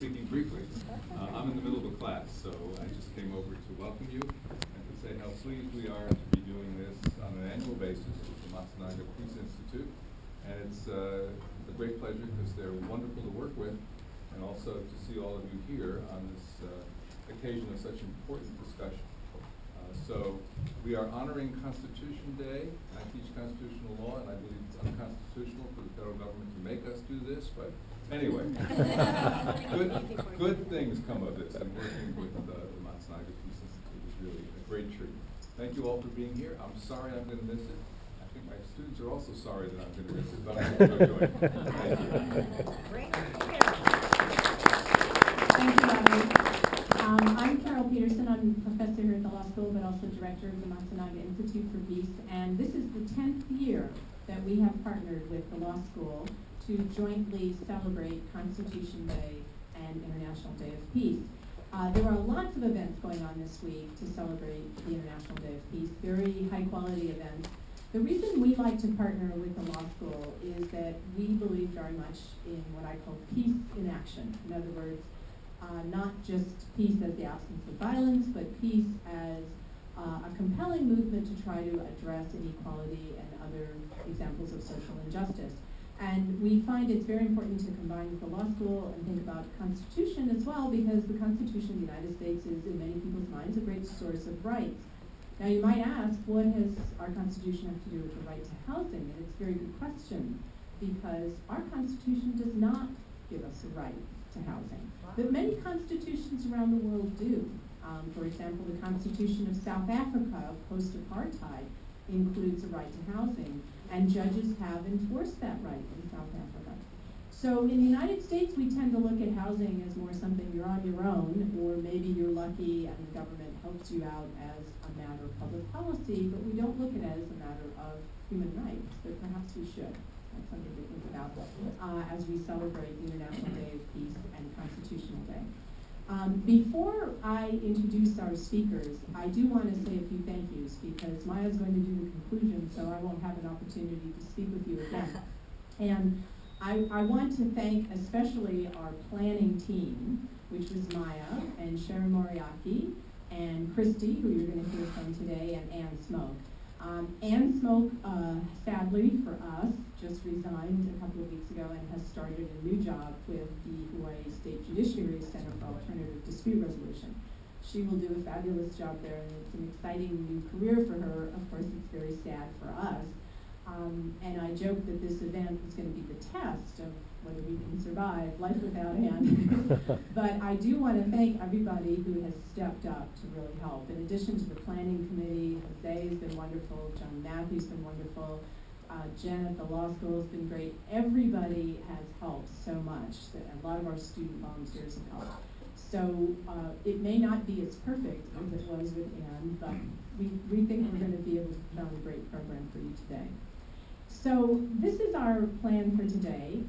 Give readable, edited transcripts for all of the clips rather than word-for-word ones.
Speaking briefly, I'm in the middle of a class, so I just came over to welcome you and to say how pleased we are to be doing this on an annual basis with the Matsunaga Peace Institute. And it's a great pleasure because they're wonderful to work with, and also to see all of you here on this occasion of such important discussion. So we are honoring Constitution Day. I teach constitutional law, and I believe it's unconstitutional for the federal government to make us do this, but anyway, good things come of this, and working with the Matsunaga Peace Institute is really a great treat. Thank you all for being here. I'm sorry I'm going to miss it. I think my students are also sorry that I'm going to miss it, but I hope you'll enjoy it. Thank you. Thank you, Robert. I'm Carol Peterson. I'm a professor here at the law school, but also director of the Matsunaga Institute for Peace. And this is the 10th year that we have partnered with the law school to jointly celebrate Constitution Day and International Day of Peace. There are lots of events going on this week to celebrate the International Day of Peace, very high-quality events. The reason we like to partner with the law school is that we believe very much in what I call peace in action. In other words, not just peace as the absence of violence, but peace as a compelling movement to try to address inequality and other examples of social injustice. And we find it's very important to combine with the law school and think about Constitution as well, because the Constitution of the United States is, in many people's minds, a great source of rights. Now you might ask, what has our Constitution have to do with the right to housing? And it's a very good question, because our Constitution does not give us a right to housing. But many constitutions around the world do. For example, the Constitution of South Africa, post-apartheid, includes a right to housing, and judges have enforced that right in South Africa. So in the United States, we tend to look at housing as more something you're on your own, or maybe you're lucky and the government helps you out as a matter of public policy, but we don't look at it as a matter of human rights, but perhaps we should. That's something to think about as we celebrate the International Day of Peace and Constitutional Day. Before I introduce our speakers, I do want to say a few thank yous, because Maya's going to do the conclusion, so I won't have an opportunity to speak with you again. And I want to thank especially our planning team, which was Maya and Sharon Moriarty and Christy, who you're going to hear from today, and Ann Smoke. Ann Smoke, sadly for us, just resigned a couple of weeks ago and has started a new job with the Hawaii State Judiciary Center for Alternative Dispute Resolution. She will do a fabulous job there, and it's an exciting new career for her. Of course, it's very sad for us. And I joke that this event is going to be the test of whether we can survive life without Ann. But I do want to thank everybody who has stepped up to really help. In addition to the planning committee, Jose has been wonderful, John Matthew's been wonderful, Jen at the law school has been great. Everybody has helped so much. A lot of our student volunteers have helped. So it may not be as perfect as it was with Ann, but we think we're going to be able to put on a great program for you today. So this is our plan for today.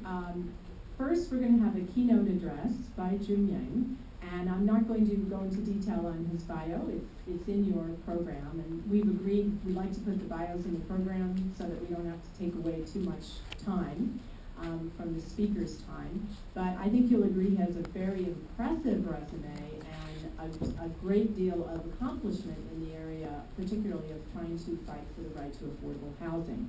First, we're going to have a keynote address by Jun Yang, and I'm not going to go into detail on his bio. It's in your program, and we've agreed we'd like to put the bios in the program so that we don't have to take away too much time from the speaker's time. But I think you'll agree he has a very impressive resume and a great deal of accomplishment in the area, particularly of trying to fight for the right to affordable housing.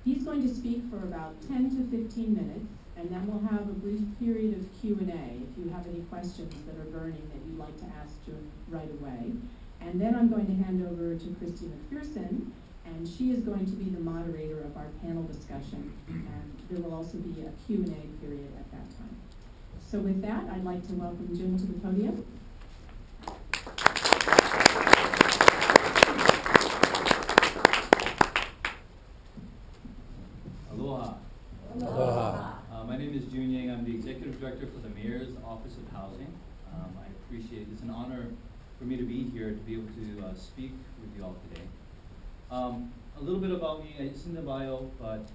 He's going to speak for about 10 to 15 minutes, and then we'll have a brief period of Q&A if you have any questions that are burning that you'd like to ask June right away. And then I'm going to hand over to Christy McPherson, and she is going to be the moderator of our panel discussion, and there will also be a Q&A period at that time. So with that, I'd like to welcome June to the podium. Aloha. Aloha. My name is Jun Yang. I'm the Executive Director for the Mayor's Office of Housing. I appreciate it's an honor for me to be here to be able to speak with you all today. A little bit about me, it's in the bio, but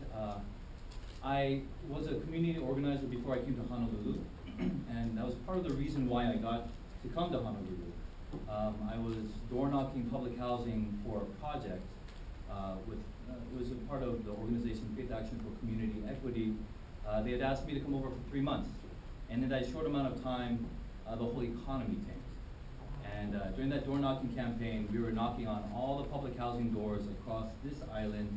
I was a community organizer before I came to Honolulu, and that was part of the reason why I got to come to Honolulu. I was door knocking public housing for a project it was a part of the organization Faith Action for Community Equity. They had asked me to come over for 3 months And in that short amount of time, the whole economy tanked. And during that door knocking campaign, we were knocking on all the public housing doors across this island,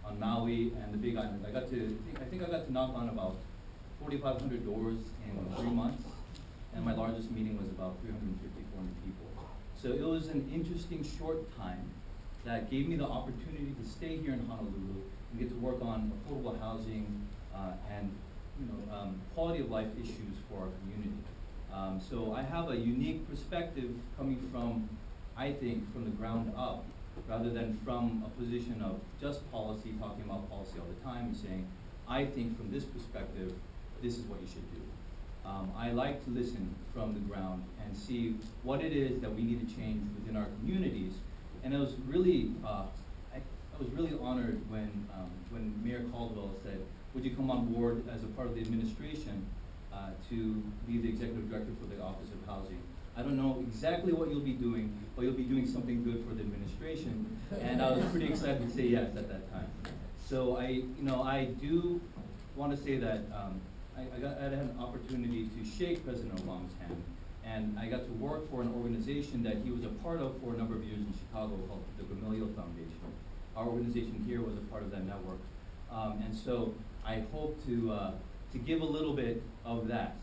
on Maui and the Big Island. I think I got to knock on about 4,500 doors in 3 months, and my largest meeting was about 350, 400 people. So it was an interesting short time that gave me the opportunity to stay here in Honolulu and get to work on affordable housing and quality of life issues for our community. So I have a unique perspective coming from, I think, from the ground up, rather than from a position of just policy, talking about policy all the time and saying, I think from this perspective, this is what you should do. I like to listen from the ground and see what it is that we need to change within our communities. And I was really, I was really honored when Mayor Caldwell said, would you come on board as a part of the administration to be the executive director for the Office of Housing. I don't know exactly what you'll be doing, but you'll be doing something good for the administration. And I was pretty excited to say yes at that time. So I do want to say that I had an opportunity to shake President Obama's hand, and I got to work for an organization that he was a part of for a number of years in Chicago called the Gamaliel Foundation. Our organization here was a part of that network. And so I hope to give a little bit of that.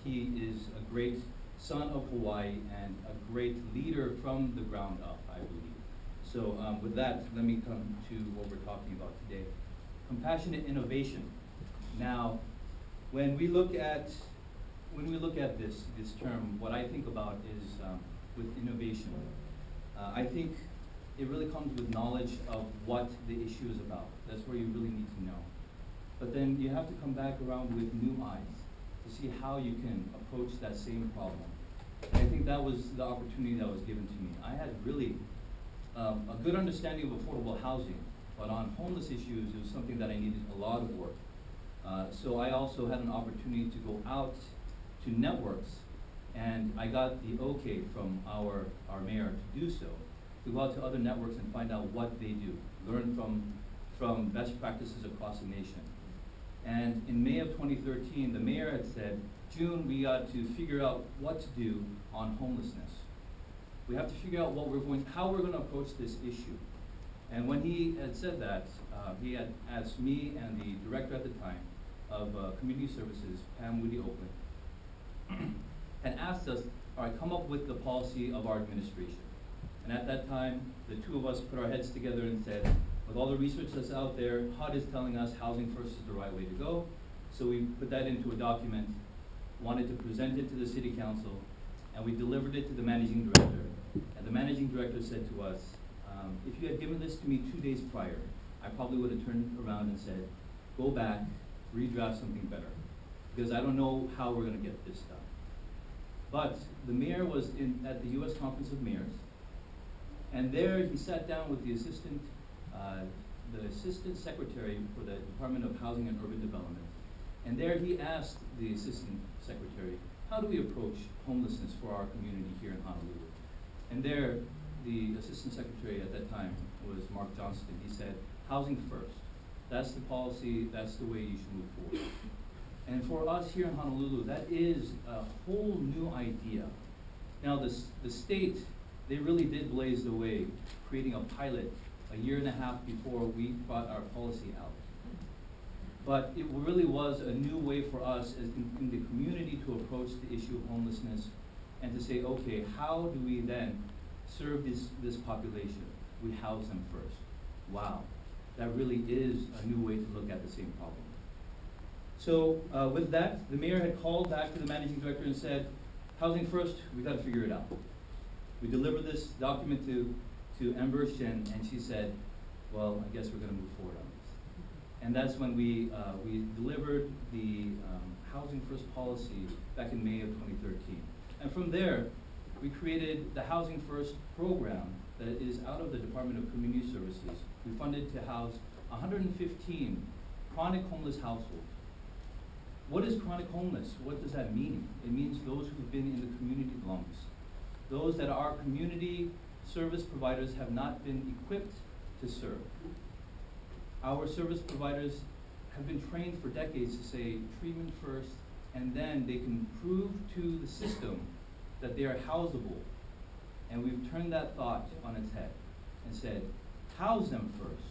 He is a great son of Hawaii and a great leader from the ground up, I believe. So with that, let me come to what we're talking about today. Compassionate innovation. Now, when we look at this term, what I think about is with innovation. I think it really comes with knowledge of what the issue is about. That's where you really need to know. But then you have to come back around with new eyes to see how you can approach that same problem. And I think that was the opportunity that was given to me. I had really a good understanding of affordable housing, but on homeless issues, it was something that I needed a lot of work. So I also had an opportunity to go out to networks, and I got the okay from our mayor to do so, to go out to other networks and find out what they do, learn from best practices across the nation. And in May of 2013, the mayor had said, June, we got to figure out what to do on homelessness. We have to figure out how we're going to approach this issue. And when he had said that, he had asked me and the director at the time of Community Services, Pam Woody Oakland, and asked us, all right, come up with the policy of our administration. And at that time, the two of us put our heads together and said, with all the research that's out there, HUD is telling us housing first is the right way to go. So we put that into a document, wanted to present it to the city council, and we delivered it to the managing director. And the managing director said to us, if you had given this to me 2 days prior, I probably would have turned around and said, go back, redraft something better, because I don't know how we're going to get this done. But the mayor was at the U.S. Conference of Mayors, and there he sat down with the assistant secretary for the Department of Housing and Urban Development. And there he asked the assistant secretary, how do we approach homelessness for our community here in Honolulu? And there, the assistant secretary at that time was Mark Johnston. He said, housing first. That's the policy, that's the way you should move forward. And for us here in Honolulu, that is a whole new idea. Now the state, they really did blaze the way, creating a pilot a year and a half before we brought our policy out. But it really was a new way for us as in the community to approach the issue of homelessness and to say, okay, how do we then serve this population? We house them first. Wow, that really is a new way to look at the same problem. So with that, the mayor had called back to the managing director and said, housing first, we got to figure it out. We delivered this document to Ember Shin, and she said, well, I guess we're going to move forward on this. And that's when we delivered the Housing First policy back in May of 2013. And from there, we created the Housing First program that is out of the Department of Community Services. We funded to house 115 chronic homeless households. What is chronic homeless? What does that mean? It means those who've been in the community the longest. Those that our community service providers have not been equipped to serve. Our service providers have been trained for decades to say treatment first, and then they can prove to the system that they are housable. And we've turned that thought on its head and said, house them first,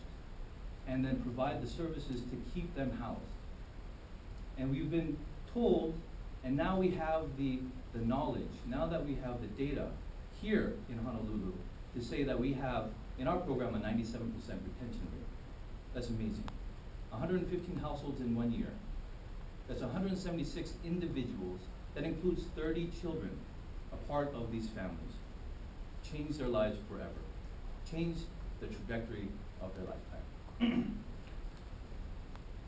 and then provide the services to keep them housed. And we've been told, and now we have the knowledge, now that we have the data here in Honolulu, to say that we have, in our program, a 97% retention rate. That's amazing. 115 households in 1 year. That's 176 individuals. That includes 30 children, a part of these families. Change their lives forever. Change the trajectory of their lifetime.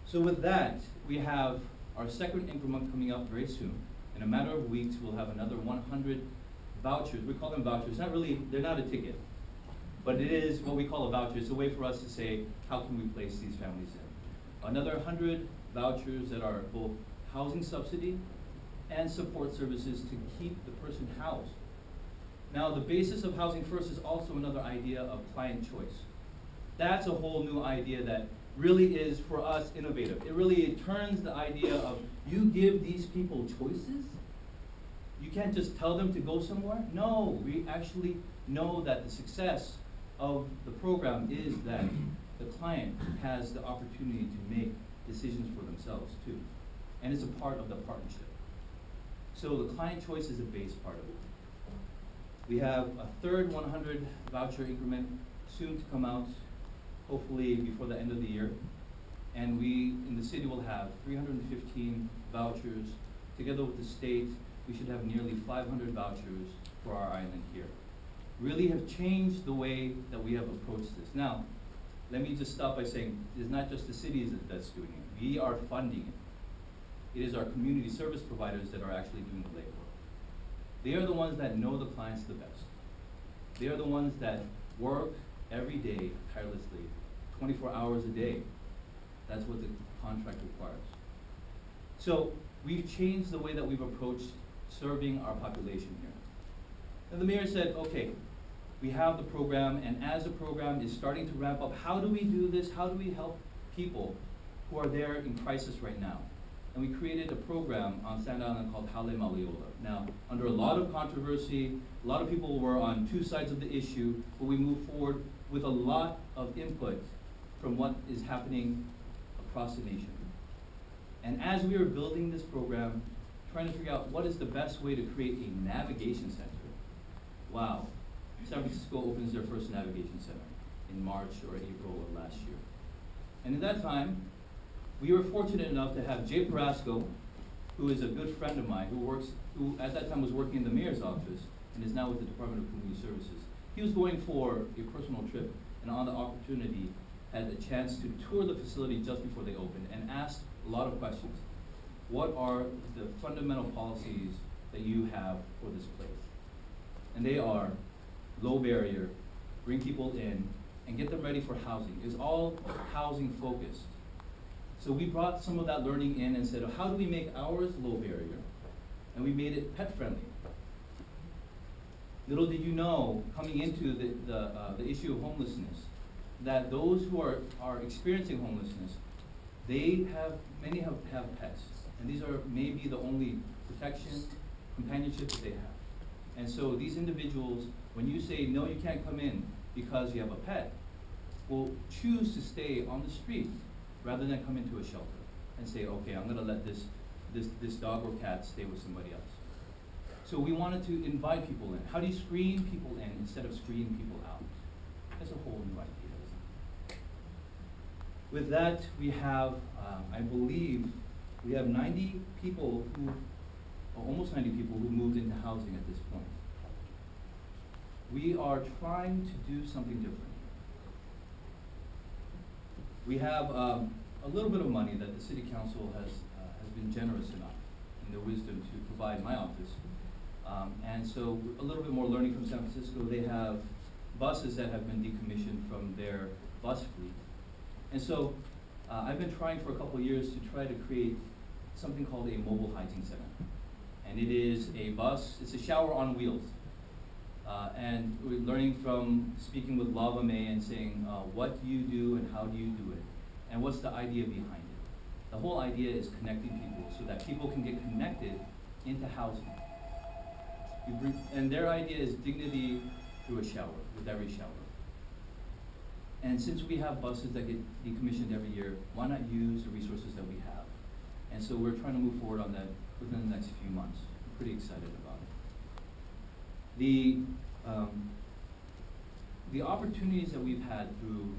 So with that, we have our second increment coming up very soon. In a matter of weeks, we'll have another 100 vouchers. We call them vouchers. Not really, they're not a ticket, but it is what we call a voucher. It's a way for us to say, how can we place these families in? Another 100 vouchers that are both housing subsidy and support services to keep the person housed. Now, the basis of Housing First is also another idea of client choice. That's a whole new idea that really is, for us, innovative. It turns the idea of, you give these people choices? You can't just tell them to go somewhere? No, we actually know that the success of the program is that the client has the opportunity to make decisions for themselves too. And it's a part of the partnership. So the client choice is a base part of it. We have a third 100 voucher increment soon to come out, hopefully before the end of the year. And we, in the city, will have 315 vouchers. Together with the state, we should have nearly 500 vouchers for our island here. Really have changed the way that we have approached this. Now, let me just stop by saying, it's not just the cities that's doing it. We are funding it. It is our community service providers that are actually doing the labor. They are the ones that know the clients the best. They are the ones that work every day tirelessly, 24 hours a day. That's what the contract requires. So we've changed the way that we've approached serving our population here. And the mayor said, okay, we have the program, and as the program is starting to ramp up, how do we do this? How do we help people who are there in crisis right now? And we created a program on Sand Island called Hale Maliola. Now, under a lot of controversy, a lot of people were on two sides of the issue, but we moved forward with a lot of input from what is happening across the nation. And as we were building this program, trying to figure out what is the best way to create a navigation center. Wow, San Francisco opens their first navigation center in March or April of last year. And at that time, we were fortunate enough to have Jay Parasco, who is a good friend of mine, who at that time was working in the mayor's office and is now with the Department of Community Services. He was going for a personal trip, and on the opportunity, had a chance to tour the facility just before they opened and asked a lot of questions. What are the fundamental policies that you have for this place? And they are low barrier, bring people in, and get them ready for housing. It's all housing focused. So we brought some of that learning in and said, how do we make ours low barrier? And we made it pet friendly. Little did you know, coming into the issue of homelessness, that those who are experiencing homelessness, many have pets. And these are maybe the only protection, companionship that they have. And so these individuals, when you say, no, you can't come in because you have a pet, will choose to stay on the street rather than come into a shelter and say, okay, I'm gonna let this dog or cat stay with somebody else. So we wanted to invite people in. How do you screen people in instead of screen people out? That's a whole new idea, isn't it? With that, we have, I believe, we have 90 people or almost 90 people who moved into housing at this point. We are trying to do something different. We have a little bit of money that the City Council has been generous enough in their wisdom to provide my office. And so a little bit more learning from San Francisco. They have buses that have been decommissioned from their bus fleet. And so I've been trying for a couple of years to try to create something called a mobile hygiene center. And it is a bus, it's a shower on wheels. And we're learning from speaking with Lava May and saying, what do you do and how do you do it? And what's the idea behind it? The whole idea is connecting people so that people can get connected into housing. And their idea is dignity through a shower, with every shower. And since we have buses that get decommissioned every year, why not use the resources that we have? And so we're trying to move forward on that within the next few months. I'm pretty excited about it. The opportunities that we've had through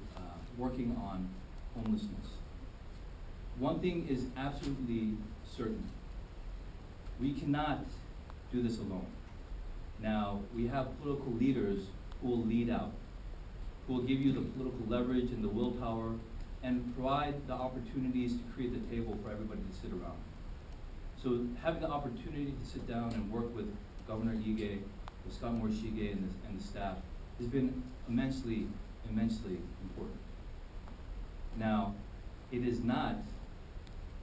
working on homelessness, one thing is absolutely certain. We cannot do this alone. Now, we have political leaders who will lead out, who will give you the political leverage and the willpower and provide the opportunities to create the table for everybody to sit around. So having the opportunity to sit down and work with Governor Ige, with Scott Morishige and the staff has been immensely, immensely important. Now, it is not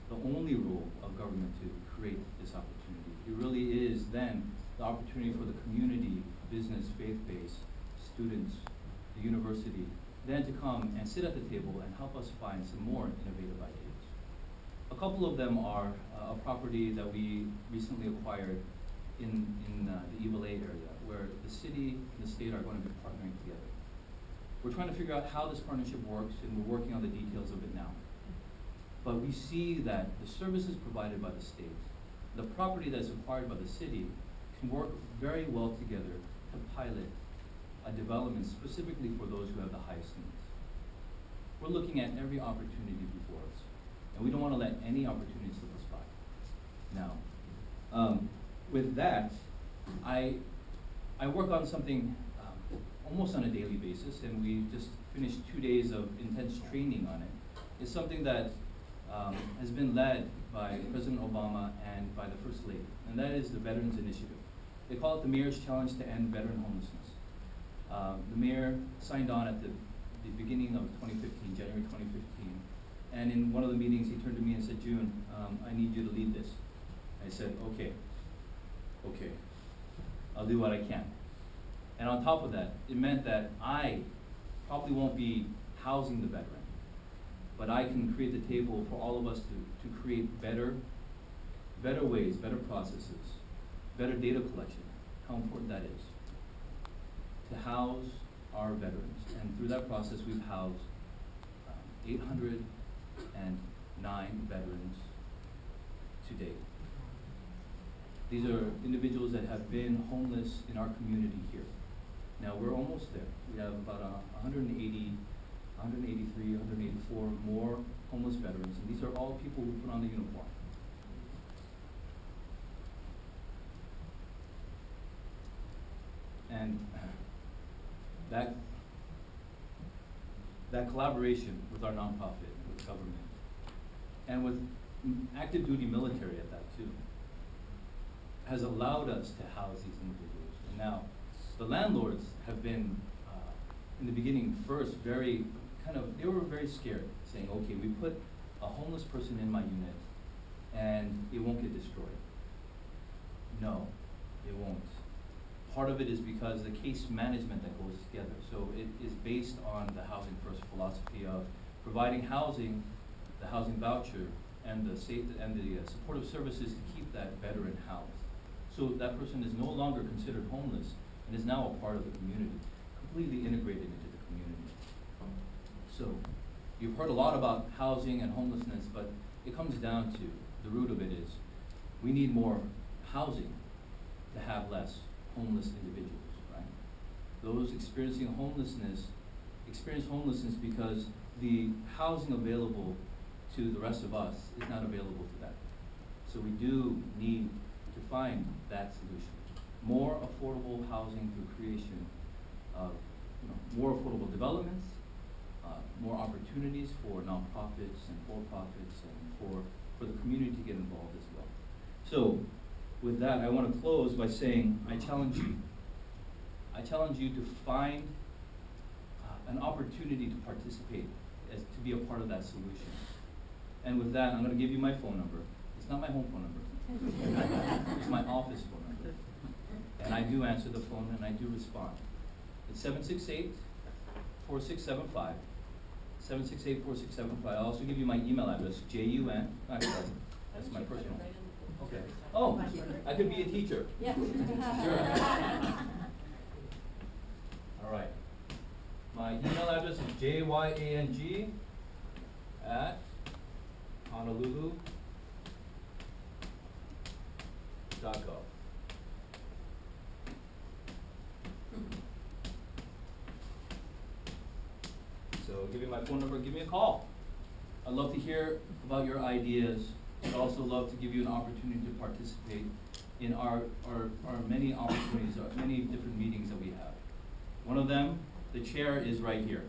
the only role of government to create this opportunity. It really is then the opportunity for the community, business, faith-based, students, the university, then to come and sit at the table and help us find some more innovative ideas. A couple of them are a property that we recently acquired in the Evil area, where the city and the state are going to be partnering together. We're trying to figure out how this partnership works, and we're working on the details of it now. But we see that the services provided by the state, the property that's acquired by the city, can work very well together to pilot a development specifically for those who have the highest needs. We're looking at every opportunity before us, and we don't want to let any opportunity slip us by. Now, with that, I work on something almost on a daily basis, and we just finished 2 days of intense training on it. It's something that has been led by President Obama and by the First Lady, and that is the Veterans Initiative. They call it the Mayor's Challenge to End Veteran Homelessness. The mayor signed on at the beginning of 2015, January 2015, and in one of the meetings he turned to me and said, June, I need you to lead this. I said, okay, I'll do what I can. And on top of that, it meant that I probably won't be housing the veteran, but I can create the table for all of us to create better ways, better processes, better data collection, how important that is, to house our veterans. And through that process, we've housed 809 veterans to date. These are individuals that have been homeless in our community here. Now, we're almost there. We have about 183, 184 more homeless veterans, and these are all people who put on the uniform. And that collaboration with our nonprofit, with government, and with active duty military at that too, has allowed us to house these individuals. And now, the landlords have been, in the beginning, first very they were very scared, saying, okay, we put a homeless person in my unit and it won't get destroyed. No, it won't. Part of it is because the case management that goes together. So it is based on the Housing First philosophy of providing housing, the housing voucher, and the supportive services to keep that veteran housed. So that person is no longer considered homeless and is now a part of the community, completely integrated into the community. So you've heard a lot about housing and homelessness, but it comes down to the root of it is we need more housing to have less homeless individuals, right? Those experiencing homelessness experience homelessness because the housing available to the rest of us is not available to them. So we do need to find that solution. More affordable housing through creation of more affordable developments, more opportunities for nonprofits and for-profits and for the community to get involved as well. So with that, I want to close by saying I challenge you. I challenge you to find an opportunity to participate, to be a part of that solution. And with that, I'm going to give you my phone number. It's not my home phone number. It's my office phone number. And I do answer the phone and I do respond. It's 768-4675. 768-4675. I'll also give you my email address, JUN. That's my personal. Okay. Oh, I could be a teacher. Yes. Sure. All right. My email address is jyang@honolulu.gov. So give me my phone number, give me a call. I'd love to hear about your ideas. I'd also love to give you an opportunity to participate in our many opportunities, our many different meetings that we have. One of them, the chair is right here.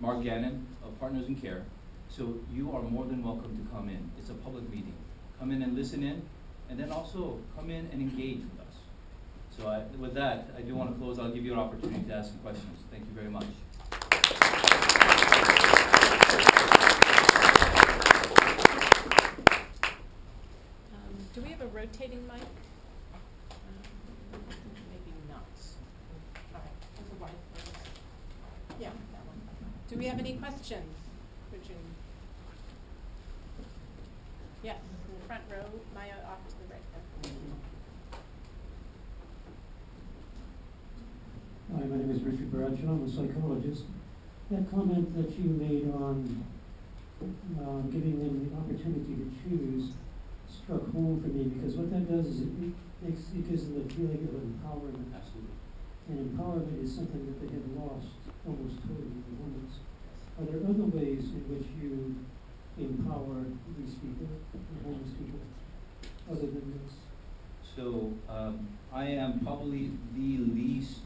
Mark Gannon of Partners in Care. So you are more than welcome to come in. It's a public meeting. Come in and listen in, and then also come in and engage with us. So with that, I do want to close. I'll give you an opportunity to ask some questions. Thank you very much. Do we have a rotating mic? Maybe not. All right, that's a white. Yeah, that one. Do we have any questions? Would you? Yes, in the front row, Maya off to the right there. Hi, my name is Richard Bradshaw. I'm a psychologist. That comment that you made on giving them the opportunity to choose struck home for me, because what that does is it gives them a feeling of empowerment. Absolutely. And empowerment is something that they have lost almost totally in homeless. Are there other ways in which you empower these people, the homeless people, other than this? So I am probably the least,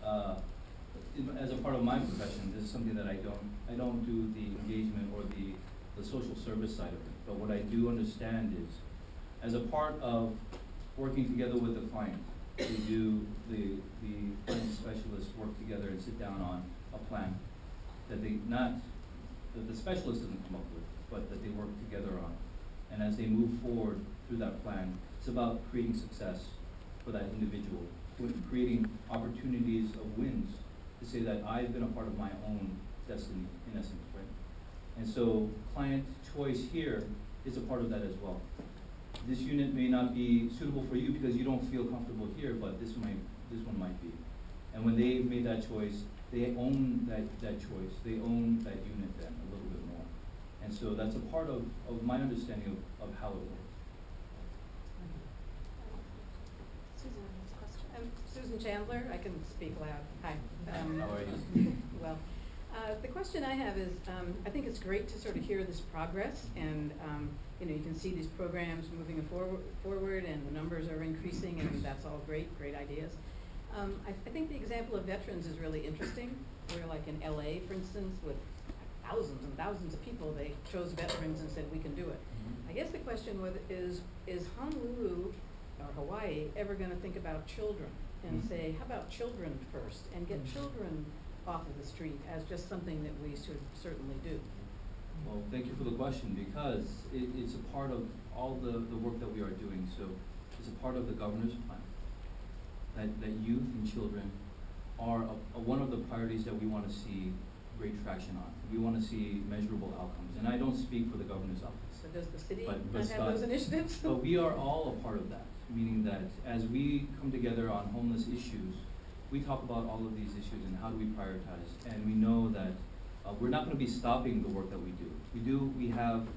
as a part of my profession, this is something that I don't do the engagement or the social service side of it. But what I do understand is, as a part of working together with the client, we do the client specialists work together and sit down on a plan that the specialist doesn't come up with, but that they work together on. And as they move forward through that plan, it's about creating success for that individual, creating opportunities of wins to say that I've been a part of my own destiny, in essence, right? And so client choice here is a part of that as well. This unit may not be suitable for you because you don't feel comfortable here, but this one might be. And when they made that choice, they own that choice. They own that unit then a little bit more. And so that's a part of my understanding of how it works. Susan has a question. Susan Chandler, I can speak loud. Hi. How are you? Well, the question I have is, I think it's great to sort of hear this progress, and you can see these programs moving forward, and the numbers are increasing, and that's all great ideas. I think the example of veterans is really interesting. We're like in LA, for instance, with thousands and thousands of people, they chose veterans and said, we can do it. I guess the question is Honolulu or Hawaii ever going to think about children and say, how about children first, and get children off of the street as just something that we should certainly do? Well, thank you for the question, because it's a part of all the work that we are doing. So it's a part of the governor's plan that youth and children are one of the priorities that we want to see great traction on. We want to see measurable outcomes. And I don't speak for the governor's office. So does the city but not have those initiatives? But we are all a part of that, meaning that as we come together on homeless issues, we talk about all of these issues and how do we prioritize. And we know that we're not going to be stopping the work that we do. We have,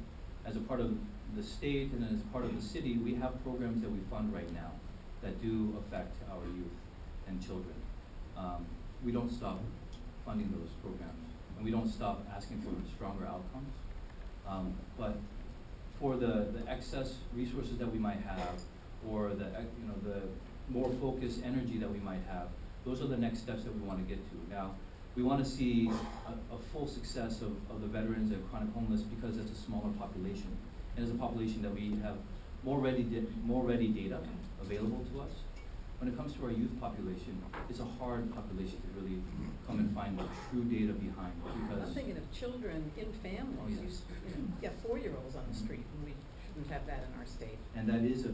as a part of the state and as part of the city, we have programs that we fund right now that do affect our youth and children. We don't stop funding those programs, and we don't stop asking for stronger outcomes. But for the excess resources that we might have, or the more focused energy that we might have, those are the next steps that we want to get to. Now, we want to see a full success of the veterans and chronic homeless, because it's a smaller population. And it's a population that we have more ready data available to us. When it comes to our youth population, it's a hard population to really come and find the true data behind. Because I'm thinking of children in families. Oh, yes. You got 4-year-olds on the street, and we shouldn't have that in our state. And that is a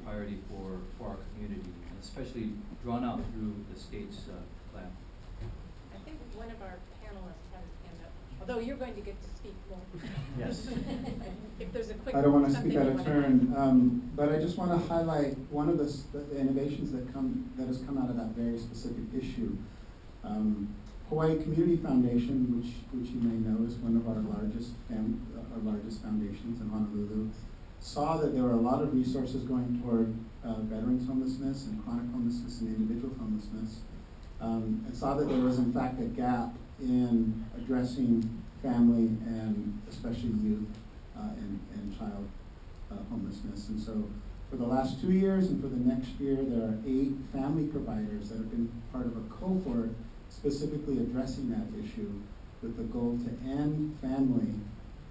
priority for our community, and especially drawn out through the state's plan. I think one of our panelists had his hand up. although you're going to get to speak more. Yes. If there's a quick I don't want to something speak out you of wanna turn, but I just want to highlight one of the innovations that has come out of that very specific issue. Hawaii Community Foundation, which you may know is one of our largest foundations in Honolulu, saw that there were a lot of resources going toward veterans homelessness and chronic homelessness and individual homelessness, and saw that there was in fact a gap in addressing family and especially youth and child homelessness. And so for the last 2 years and for the next year, there are 8 family providers that have been part of a cohort specifically addressing that issue with the goal to end family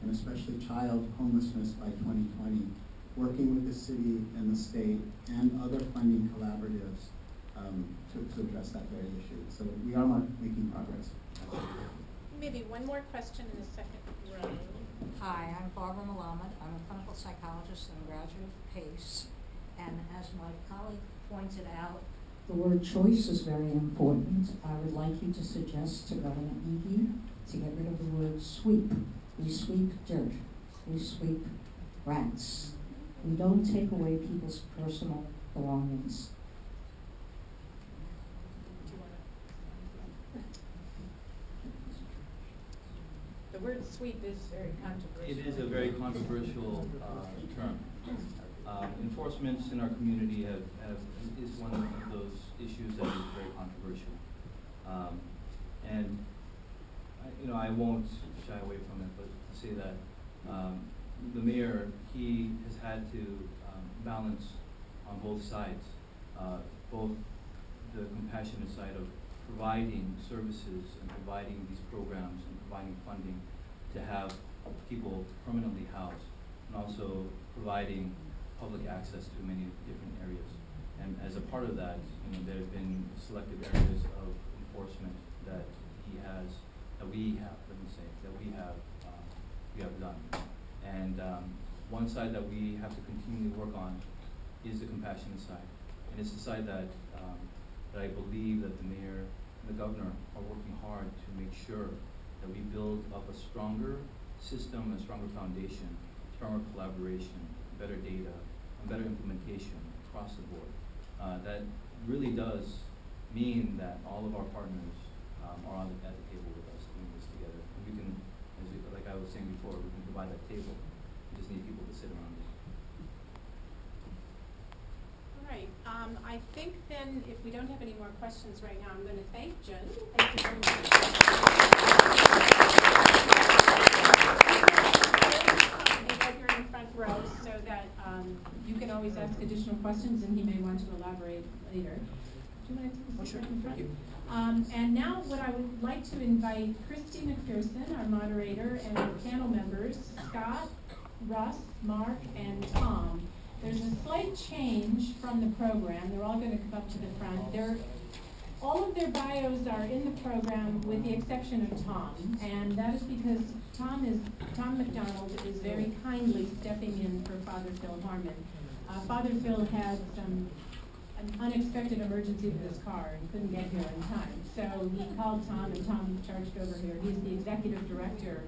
and especially child homelessness by 2020, working with the city and the state and other funding collaboratives to address that very issue. So we are making progress. Maybe one more question in the second row. Hi, I'm Barbara Malamed. I'm a clinical psychologist and a graduate of PACE. And as my colleague pointed out, the word choice is very important. I would like you to suggest to Governor Eby to get rid of the word sweep. We sweep dirt. We sweep rats. We don't take away people's personal belongings. The word sweep is very controversial. It is a very controversial term. Enforcement in our community is one of those issues that is very controversial. And I won't shy away from it, but to say that the mayor, he has had to balance on both sides, both the compassionate side of providing services and providing these programs and providing funding to have people permanently housed, and also providing public access to many different areas. And as a part of that, there have been selective areas of enforcement that we have done. And one side that we have to continually work on is the compassionate side. And it's the side that I believe that the mayor and the governor are working hard to make sure that we build up a stronger system, a stronger foundation, stronger collaboration, better data, and better implementation across the board. That really does mean that all of our partners are at the table with us doing this together. And we can, like I was saying before, we can provide that table. We just need people to sit around it. All right. I think then, if we don't have any more questions right now, I'm going to thank Jen. Thank you very much. You're in front row so that you can always ask additional questions, and he may want to elaborate later. Do you want to take this in front? And now what I would like to invite Christy McPherson, our moderator, and our panel members, Scott, Russ, Mark, and Tom. There's a slight change from the program. They're all going to come up to the front. All of their bios are in the program with the exception of Tom, and that is because Tom McDonald is very kindly stepping in for Father Phil Harmon. Father Phil had an unexpected emergency with his car and couldn't get here in time. So he called Tom, and Tom charged over here. He's the executive director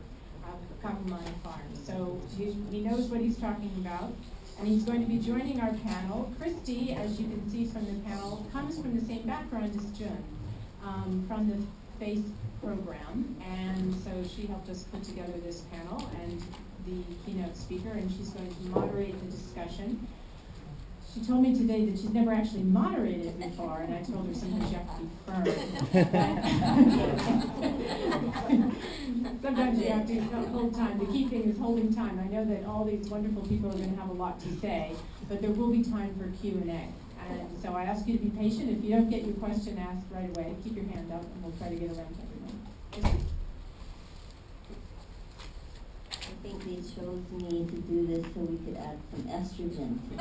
of Kakumana Farm. So he knows what he's talking about. And he's going to be joining our panel. Christy, as you can see from the panel, comes from the same background as Jun, from the FACE program. And so she helped us put together this panel and the keynote speaker, and she's going to moderate the discussion. She told me today that she's never actually moderated before, and I told her sometimes you have to be firm. Sometimes you have to hold time. The key thing is holding time. I know that all these wonderful people are going to have a lot to say, but there will be time for Q&A. And so I ask you to be patient. If you don't get your question asked right away, keep your hand up, and we'll try to get around to everyone. I think they chose me to do this so we could add some estrogen to it.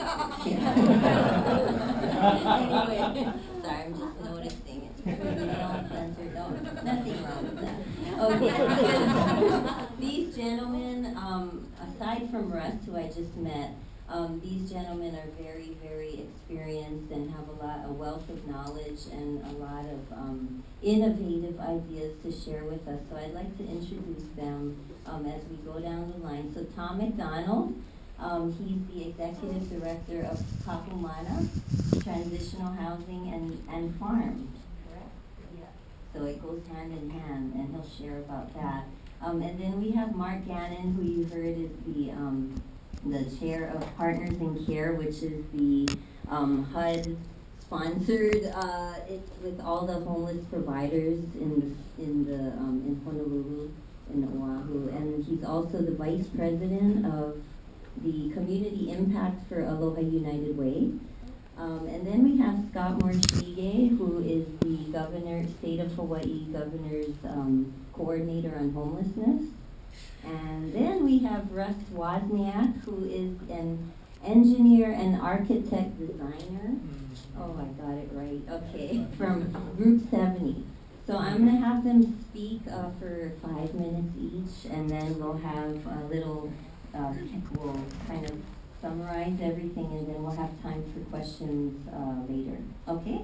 Anyway, sorry, I'm just noticing it's pretty male-centered. No, nothing wrong with that. Okay. These gentlemen, aside from Russ, who I just met, These gentlemen are very, very experienced and have a wealth of knowledge and a lot of innovative ideas to share with us. So I'd like to introduce them as we go down the line. So Tom McDonald, he's the Executive Director of Kapumana, Transitional Housing and Farm. Correct? Yeah. So it goes hand in hand, and he'll share about that. And then we have Mark Gannon, who you heard is the chair of Partners in Care, which is the HUD sponsored it's with all the homeless providers in Honolulu, in Oahu, and he's also the vice president of the Community Impact for Aloha United Way. And then we have Scott Morishige, who is the State of Hawaii Governor's coordinator on homelessness. And then we have Russ Wozniak, who is an engineer and architect designer. Oh, I got it right. Okay, from Group 70. So I'm going to have them speak for 5 minutes each, and then we'll have a little, we'll kind of summarize everything, and then we'll have time for questions later. Okay?